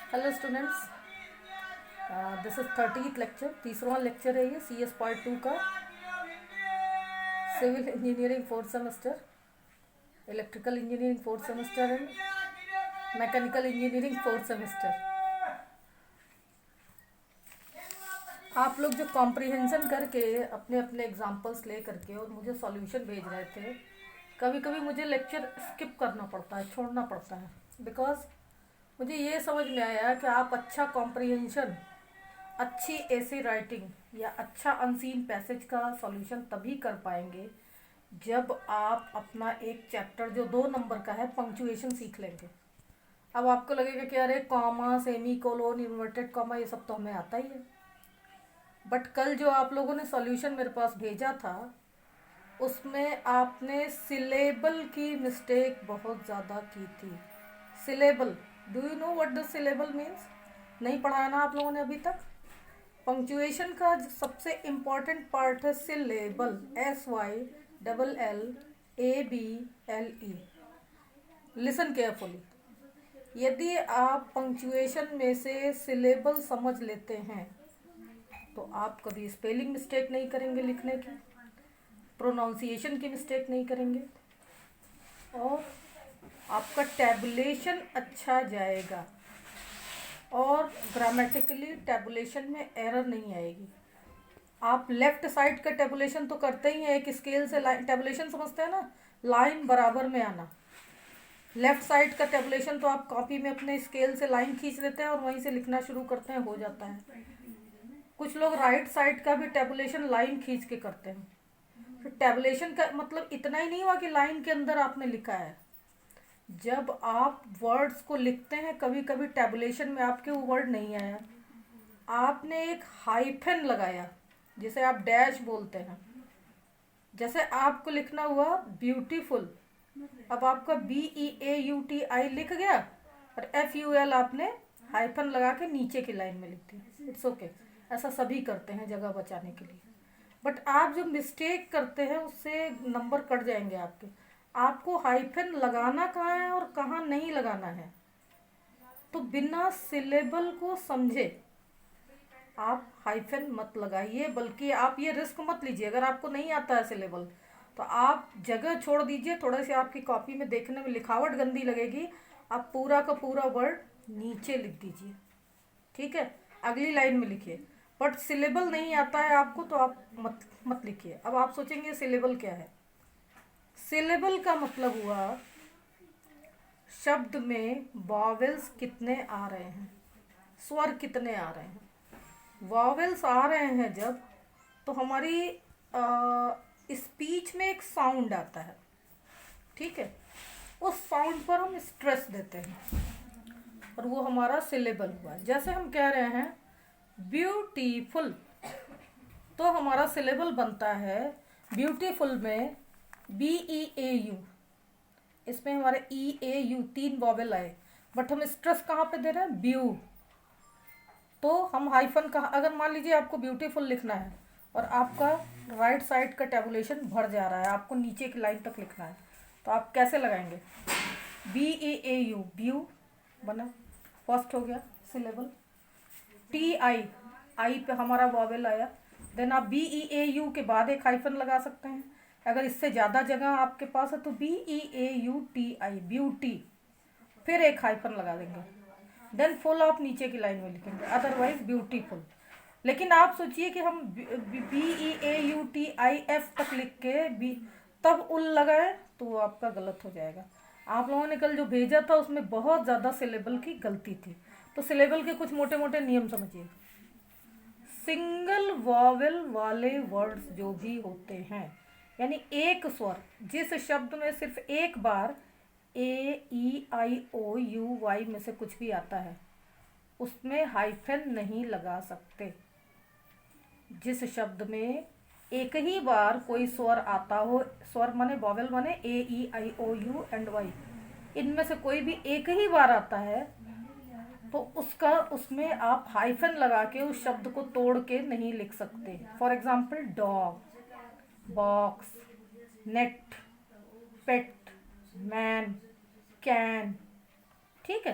Hello students, this is 30th lecture. तीसरा lecture है ये CS पार्ट 2 का। Civil engineering fourth semester, electrical engineering fourth semester and mechanical engineering fourth semester. आप लोग जो comprehension करके अपने अपने एग्जाम्पल्स ले करके और मुझे सॉल्यूशन भेज रहे थे, कभी कभी मुझे लेक्चर स्किप करना पड़ता है, छोड़ना पड़ता है, बिकॉज मुझे ये समझ में आया कि आप अच्छा कॉम्प्रिहेंशन, अच्छी ऐसी राइटिंग या अच्छा अनसीन पैसेज का सॉल्यूशन तभी कर पाएंगे जब आप अपना एक चैप्टर जो 2 नंबर का है पंक्चुएशन सीख लेंगे। अब आपको लगेगा कि अरे comma, semicolon, inverted comma ये सब तो हमें आता ही है, बट कल जो आप लोगों ने सॉल्यूशन मेरे पास भेजा था उसमें आपने सिलेबल की मिस्टेक बहुत ज़्यादा की थी। Syllable, do you know what the syllable means? नहीं पढ़ाया ना आप लोगों ने अभी तक? पंक्चुएशन का जो सबसे इम्पॉर्टेंट पार्ट है सिलेबल, SYLLABLE। Listen carefully. यदि आप पंक्चुएशन में से सिलेबल समझ लेते हैं तो आप कभी स्पेलिंग मिस्टेक नहीं करेंगे लिखने की, प्रोनाउंसिएशन की मिस्टेक नहीं करेंगे और आपका टैबुलेशन अच्छा जाएगा और ग्रामेटिकली टैबुलेशन में एरर नहीं आएगी। आप लेफ्ट साइड का टैबुलेशन तो करते ही हैं, एक स्केल से लाइन टैबुलेशन समझते हैं ना, लाइन बराबर में आना। लेफ्ट साइड का टैबुलेशन तो आप कॉपी में अपने स्केल से लाइन खींच देते हैं और वहीं से लिखना शुरू करते हैं, हो जाता है। कुछ लोग राइट साइड का भी टैबुलेशन लाइन खींच के करते हैं। तो टैबुलेशन का मतलब इतना ही नहीं हुआ कि लाइन के अंदर आपने लिखा है। जब आप वर्ड्स को लिखते हैं कभी कभी टैबुलेशन में आपके वो वर्ड नहीं आया, आपने एक हाइफन लगाया जिसे आप डैश बोलते हैं। जैसे आपको लिखना हुआ ब्यूटीफुल, अब आपका BEAUTI लिख गया और FUL आपने हाइफन लगा के नीचे की लाइन में लिख दी। इट्स ओके, ऐसा सभी करते हैं जगह बचाने के लिए। बट आप जो मिस्टेक करते हैं उससे नंबर कट जाएंगे आपके। आपको हाइफन लगाना कहाँ है और कहाँ नहीं लगाना है, तो बिना सिलेबल को समझे आप हाइफन मत लगाइए, बल्कि आप ये रिस्क मत लीजिए। अगर आपको नहीं आता है सिलेबल तो आप जगह छोड़ दीजिए, थोड़ा सी आपकी कॉपी में देखने में लिखावट गंदी लगेगी, आप पूरा का पूरा वर्ड नीचे लिख दीजिए, ठीक है, अगली लाइन में लिखिए। बट सिलेबल नहीं आता है आपको तो आप मत मत लिखिए। अब आप सोचेंगे सिलेबल क्या है? सिलेबल का मतलब हुआ शब्द में वॉवेल्स कितने आ रहे हैं, स्वर कितने आ रहे हैं। वॉवेल्स आ रहे हैं जब, तो हमारी स्पीच में एक साउंड आता है, ठीक है, उस साउंड पर हम स्ट्रेस देते हैं और वो हमारा सिलेबल हुआ। जैसे हम कह रहे हैं ब्यूटीफुल, तो हमारा सिलेबल बनता है ब्यूटीफुल में BEAU, इसमें हमारे EAU 3 वॉवेल आए, बट हम स्ट्रेस कहाँ पे दे रहे हैं? ब्यू। तो हम हाइफन कहाँ, अगर मान लीजिए आपको ब्यूटीफुल लिखना है और आपका राइट साइड का टैबुलेशन भर जा रहा है, आपको नीचे की लाइन तक लिखना है, तो आप कैसे लगाएंगे? BEAU, ब्यू बना, फर्स्ट हो गया सिलेबल। TI, आई पे हमारा वॉवेल आया, देन आप BEAU के बाद एक हाइफन लगा सकते हैं। अगर इससे ज़्यादा जगह आपके पास है तो BEAUTI, ब्यूटी, फिर एक हाइफन लगा देंगे, देन फुल आप नीचे की लाइन में लिखेंगे, अदरवाइज ब्यूटीफुल। लेकिन आप सोचिए कि हम BEAUTIF तक लिख के बी तब उल लगाए तो वो आपका गलत हो जाएगा। आप लोगों ने कल जो भेजा था उसमें बहुत ज़्यादा सिलेबल की गलती थी, तो सिलेबल के कुछ मोटे मोटे नियम समझिए। सिंगल वॉवेल वाले वर्ड्स जो भी होते हैं, यानी एक स्वर, जिस शब्द में सिर्फ एक बार AEIOUY में से कुछ भी आता है उसमें हाइफन नहीं लगा सकते। जिस शब्द में एक ही बार कोई स्वर आता हो, स्वर माने वॉवेल माने AEIOU एंड Y, इनमें से कोई भी एक ही बार आता है तो उसका उसमें आप हाइफन लगा के उस शब्द को तोड़ के नहीं लिख सकते। For example dog, box, net, pet, man, can, ठीक है।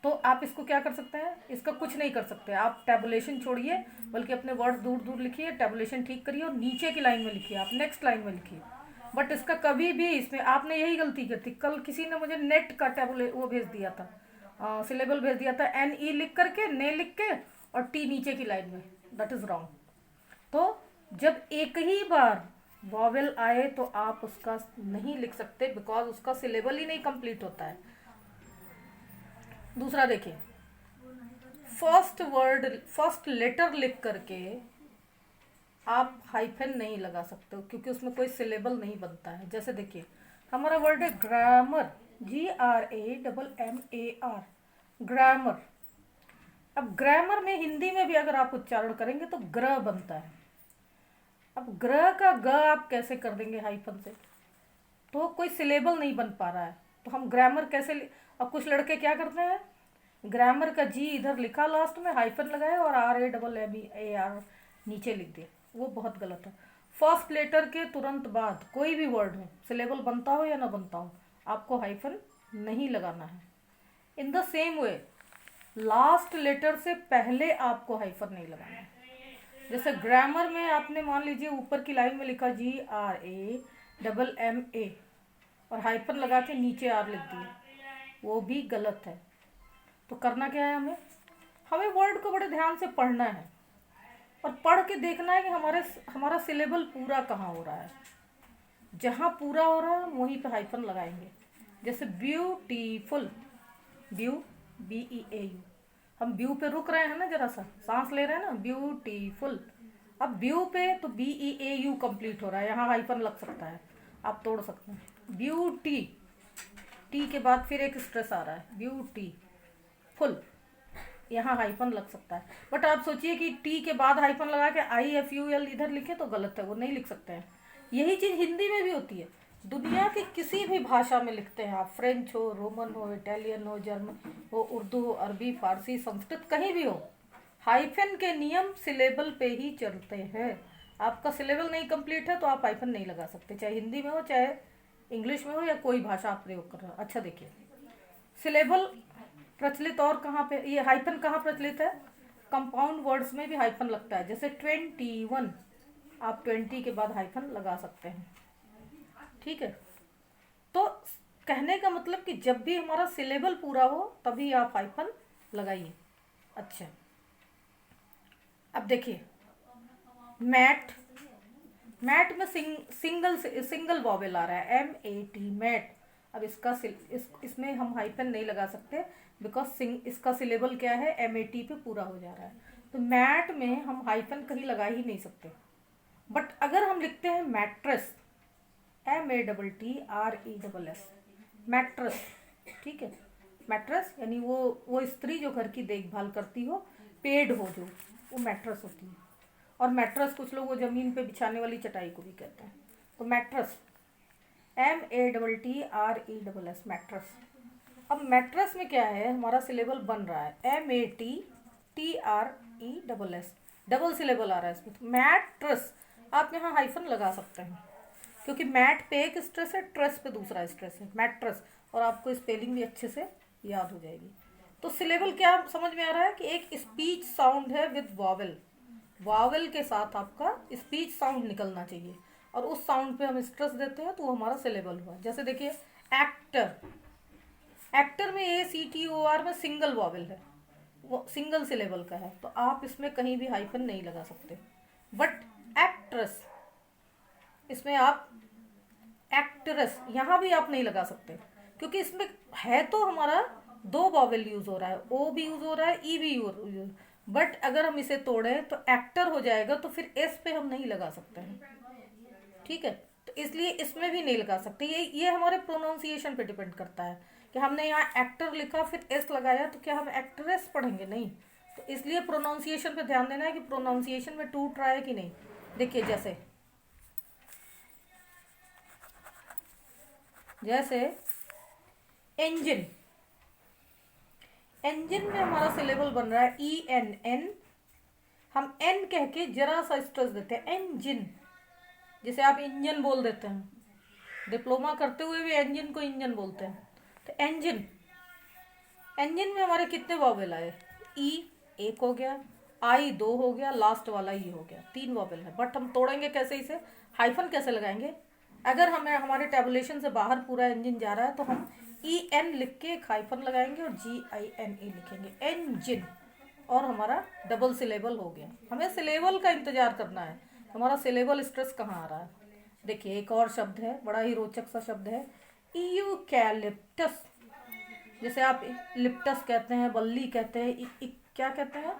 तो आप इसको क्या कर सकते हैं, इसका कुछ नहीं कर सकते, आप टैबुलेशन छोड़िए, बल्कि अपने वर्ड्स दूर दूर लिखिए, टैबुलेशन ठीक करिए और नीचे की लाइन में लिखिए, आप नेक्स्ट लाइन में लिखिए। बट इसका कभी भी, इसमें आपने यही गलती की थी, कल किसी ने मुझे नेट का टैबुले वो भेज दिया था, सिलेबल भेज दिया था, NE लिख करके, ने लिख के और टी नीचे की लाइन में, दैट इज रॉन्ग। तो जब एक ही बार वॉवेल आए तो आप उसका नहीं लिख सकते, बिकॉज उसका सिलेबल ही नहीं कंप्लीट होता है। दूसरा देखिए, फर्स्ट लेटर लिख करके आप हाइफन नहीं लगा सकते हो, क्योंकि उसमें कोई सिलेबल नहीं बनता है। जैसे देखिए, हमारा वर्ड है ग्रामर, GRAMMAR, ग्रामर। अब ग्रामर में हिंदी में भी अगर आप उच्चारण करेंगे तो ग्र बनता है। अब ग्र का ग आप कैसे कर देंगे हाइफन से, तो कोई सिलेबल नहीं बन पा रहा है। तो हम ग्रामर कैसे अब कुछ लड़के क्या करते हैं, ग्रामर का जी इधर लिखा लास्ट में, हाइफन लगाए और RAMMAR नीचे लिख दिया, वो बहुत गलत है। फर्स्ट लेटर के तुरंत बाद कोई भी वर्ड हो, सिलेबल बनता हो या ना बनता हो, आपको हाइफन नहीं लगाना है। In the same way last letter से पहले आपको हाइफन नहीं लगाना है। जैसे ग्रामर में आपने मान लीजिए ऊपर की लाइन में लिखा GRAMMA और हाइफन लगा के नीचे R लिख दिया, वो भी गलत है। तो करना क्या है, हमें वर्ड को बड़े ध्यान से पढ़ना है और पढ़ के देखना है कि हमारा सिलेबल पूरा कहाँ हो रहा है। जहाँ पूरा हो रहा है वहीं पे हाइफन लगाएंगे। जैसे ब्यूटीफुल, BEAU, हम ब्यू पे रुक रहे हैं ना, जरा सा सांस ले रहे हैं ना, ब्यूटीफुल। अब ब्यू पे तो BEAU कंप्लीट हो रहा है, यहाँ हाइफन लग सकता है, आप तोड़ सकते हैं। ब्यूटी, टी के बाद फिर एक स्ट्रेस आ रहा है, ब्यूटी फुल, यहाँ हाइफन लग सकता है। बट आप सोचिए कि टी के बाद हाइफन लगा के IFUL इधर लिखे तो गलत है, वो नहीं लिख सकते हैं। यही चीज़ हिंदी में भी होती है। दुनिया की किसी भी भाषा में लिखते हैं आप, फ्रेंच हो, रोमन हो, इटालियन हो, जर्मन हो, उर्दू हो, अरबी, फारसी, संस्कृत, कहीं भी हो, हाइफन के नियम सिलेबल पे ही चलते हैं। आपका सिलेबल नहीं कंप्लीट है तो आप हाइफन नहीं लगा सकते, चाहे हिंदी में हो, चाहे इंग्लिश में हो, या कोई भाषा आप प्रयोग कर रहे हो। अच्छा देखिए, सिलेबल प्रचलित और कहाँ पे, ये हाइफन कहाँ प्रचलित है, कंपाउंड वर्ड्स में भी हाइफन लगता है। जैसे 21, आप 20 के बाद हाइफन लगा सकते हैं, ठीक है। तो कहने का मतलब कि जब भी हमारा सिलेबल पूरा हो तभी आप हाइफन लगाइए। अच्छा, अब देखिए, मैट में सिंगल वॉवेल आ रहा है, MAT, मैट। अब इसमें हम हाइफन नहीं लगा सकते, बिकॉज इसका सिलेबल क्या है, MAT पे पूरा हो जा रहा है। तो मैट में हम हाइफन कहीं लगा ही नहीं सकते। बट अगर हम लिखते हैं मैट्रेस, MATTRESS, मैट्रेस, ठीक है। मैट्रेस यानी वो स्त्री जो घर की देखभाल करती हो, पेड हो जो, वो मैट्रेस होती है। और मैट्रेस कुछ लोग वो ज़मीन पे बिछाने वाली चटाई को भी कहते हैं। तो मैट्रेस, MATTRESS, मैट्रेस। अब मैट्रेस में क्या है, हमारा सिलेबल बन रहा है, MATTRESS, डबल सिलेबल आ रहा है इसमें। तो मैट्रेस आप यहाँ हाइफन लगा सकते हैं, क्योंकि मैट पे एक स्ट्रेस है, ट्रेस पे दूसरा स्ट्रेस है, मैट्रेस। और आपको स्पेलिंग भी अच्छे से याद हो जाएगी। तो सिलेबल क्या समझ में आ रहा है कि एक स्पीच साउंड है विद वॉवेल, वावेल के साथ आपका स्पीच साउंड निकलना चाहिए, और उस साउंड पे हम स्ट्रेस देते हैं तो वो हमारा सिलेबल हुआ। जैसे देखिए, एक्टर, एक्टर में ACTOR में सिंगल वॉवेल है, वो सिंगल सिलेबल का है, तो आप इसमें कहीं भी हाइफन नहीं लगा सकते। बट एक्ट्रेस, इसमें आप एक्ट्रेस, यहाँ भी आप नहीं लगा सकते, क्योंकि इसमें है तो हमारा दो वॉवेल यूज हो रहा है, O भी यूज हो रहा है, E भी यूज। बट अगर हम इसे तोड़ें तो एक्टर हो जाएगा, तो फिर S पे हम नहीं लगा सकते हैं, ठीक है। तो इसलिए इसमें भी नहीं लगा सकते। ये हमारे प्रोनाउंसिएशन पे डिपेंड करता है कि हमने यहाँ एक्टर लिखा फिर S लगाया तो क्या हम एक्ट्रेस पढ़ेंगे, नहीं। तो इसलिए प्रोनाउंसिएशन पे ध्यान देना है कि प्रोनाउंसिएशन में टूट रहा है कि नहीं। देखिए, जैसे इंजन, इंजन में हमारा सिलेबल बन रहा है ENN, हम N कह के जरा सा स्ट्रेस देते हैं, इंजन। जैसे आप इंजन बोल देते हैं, डिप्लोमा करते हुए भी इंजन को इंजन बोलते हैं, तो इंजन। इंजन में हमारे कितने वॉवेल आए? ई एक हो गया, आई दो हो गया, लास्ट वाला ई हो गया, 3 वॉवेल है। बट हम तोड़ेंगे कैसे इसे? हाइफन कैसे लगाएंगे? अगर हमें हमारे टेबुलेशन से बाहर पूरा इंजन जा रहा है तो हम ई एन लिख के एक हाइफन लगाएंगे और जी आई एन ई लिखेंगे, इंजन, और हमारा डबल सिलेबल हो गया। हमें सिलेबल का इंतजार करना है, हमारा सिलेबल स्ट्रेस कहाँ आ रहा है। देखिए एक और शब्द है, बड़ा ही रोचक सा शब्द है, यूकैलिप्टस। जैसे आप लिप्टस कहते हैं, बल्ली कहते हैं, क्या कहते हैं,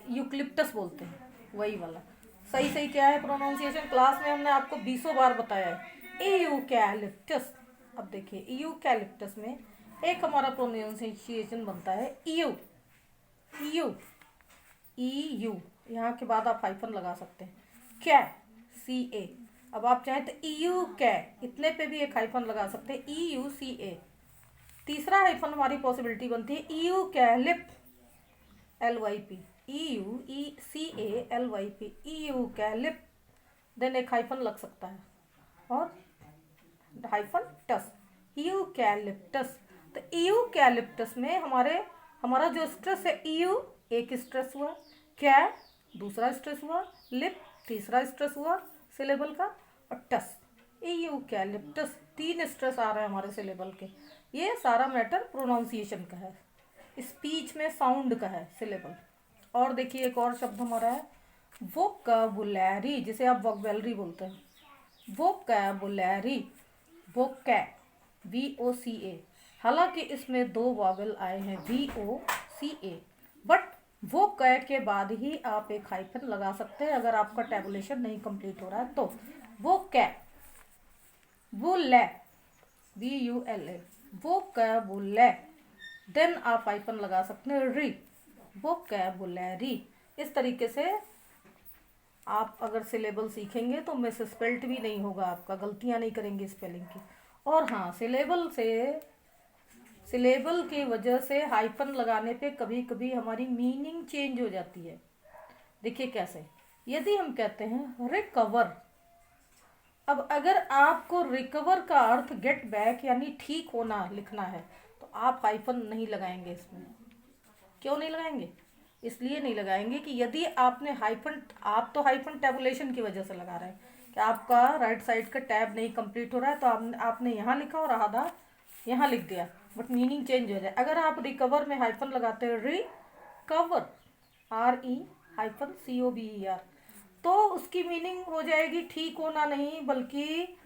यूक्लिप्टस बोलते हैं, वही वाला। सही सही क्या है प्रोनाउंसिएशन? क्लास में हमने आपको 20 बार बताया है, यूकैलिप्टस। अब देखिए यूकैलिप्टस में एक हमारा प्रोनाउंसिएशन बनता है यू, यू, ई यू, यहाँ के बाद आप हाइफन लगा सकते हैं, कै, सी ए। अब आप चाहें तो ई यू कै, इतने पे भी एक हाइफन लगा सकते हैं, ई यू सी ए। तीसरा हाइफन हमारी पॉसिबिलिटी बनती है ई यू कैलिप, L Y P, E U E C A L Y P, E U कैलिप। देन एक हाइफन लग सकता है और हाइफन टस, यूकैलिप्टस। तो यूकैलिप्टस में हमारा जो स्ट्रेस है, यू एक स्ट्रेस हुआ, कै दूसरा स्ट्रेस हुआ, लिप तीसरा स्ट्रेस हुआ सिलेबल का, और टस, यूकैलिप्टस, 3 स्ट्रेस आ रहे हैं हमारे सिलेबल के। ये सारा मैटर प्रोनाउंसिएशन का है, स्पीच में साउंड का है सिलेबल। और देखिए एक और शब्द हमारा है वोकैबुलरी, जिसे आप वोकैबुलरी बोलते हैं, वोकैबुलरी, वोकै, VOCA। हालांकि इसमें 2 वॉवेल आए हैं, VOCA, बट वो कै के बाद ही आप एक हाइफन लगा सकते हैं अगर आपका टेबुलेशन नहीं कंप्लीट हो रहा है तो। वो कै, वो ले, VULA, वो कैबुलै, देन आप हाइफन लगा सकते हैं री, वो कैबुलैरी। इस तरीके से आप अगर सिलेबल सीखेंगे तो मिसस्पेल्ट भी नहीं होगा आपका, गलतियां नहीं करेंगे स्पेलिंग की। और हाँ, सिलेबल की वजह से हाइफन लगाने पे कभी कभी हमारी मीनिंग चेंज हो जाती है। देखिए कैसे, यदि हम कहते हैं रिकवर, अब अगर आपको रिकवर का अर्थ गेट बैक यानी ठीक होना लिखना है तो आप हाइफन नहीं लगाएंगे इसमें। क्यों नहीं लगाएंगे? इसलिए नहीं लगाएंगे कि यदि आपने हाइफन, आप तो हाइफन टेबुलेशन की वजह से लगा रहे हैं कि आपका राइट साइड का टैब नहीं कंप्लीट हो रहा है तो आपने यहाँ लिखा और आधा यहाँ लिख दिया, बट मीनिंग चेंज हो जाए। अगर आप रिकवर में हाइफन लगाते हैं, रिकवर, RE-COVER, तो उसकी मीनिंग हो जाएगी ठीक होना नहीं, बल्कि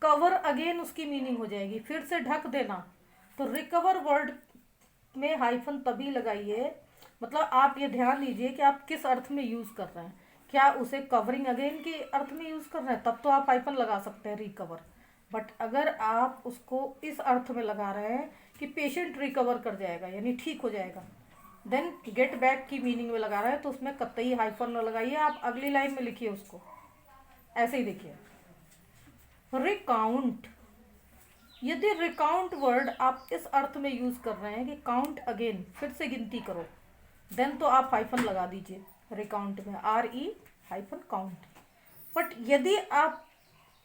कवर अगेन उसकी मीनिंग हो जाएगी, फिर से ढक देना। तो रिकवर वर्ड में हाइफन तभी लगाइए, मतलब आप ये ध्यान दीजिए कि आप किस अर्थ में यूज़ कर रहे हैं। क्या उसे कवरिंग अगेन के अर्थ में यूज़ कर रहे हैं, तब तो आप हाइफन लगा सकते हैं रिकवर। बट अगर आप उसको इस अर्थ में लगा रहे हैं कि पेशेंट रिकवर कर जाएगा यानी ठीक हो जाएगा, देन गेट बैक की मीनिंग में लगा रहे हैं, तो उसमें कतई हाइफन न लगाइए, आप अगली लाइन में लिखिए उसको ऐसे ही। देखिए रिकाउंट, यदि रिकाउंट वर्ड आप इस अर्थ में यूज़ कर रहे हैं कि काउंट अगेन, फिर से गिनती करो, देन तो आप हाइफन लगा दीजिए रिकाउंट में, RE-काउंट। बट यदि आप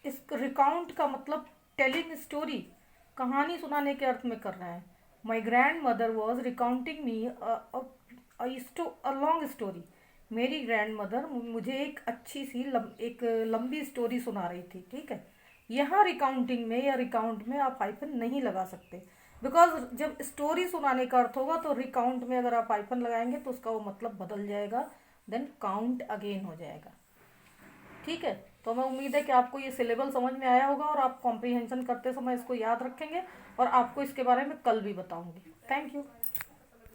इस रिकाउंट का मतलब टेलिंग स्टोरी, कहानी सुनाने के अर्थ में कर रहे हैं, my grand mother was recounting me a long story, मेरी ग्रैंड मदर मुझे एक अच्छी सी एक लंबी स्टोरी सुना रही थी, ठीक है। यहाँ रिकाउंटिंग में या रिकाउंट में आप हाइफन नहीं लगा सकते, बिकॉज जब स्टोरी सुनाने का अर्थ होगा तो रिकाउंट में अगर आप हाइफन लगाएंगे तो उसका वो मतलब बदल जाएगा, देन काउंट अगेन हो जाएगा, ठीक है। तो मैं उम्मीद है कि आपको ये सिलेबल समझ में आया होगा और आप कॉम्प्रीहेंशन करते समय इसको याद रखेंगे, और आपको इसके बारे में कल भी बताऊंगी। Thank you.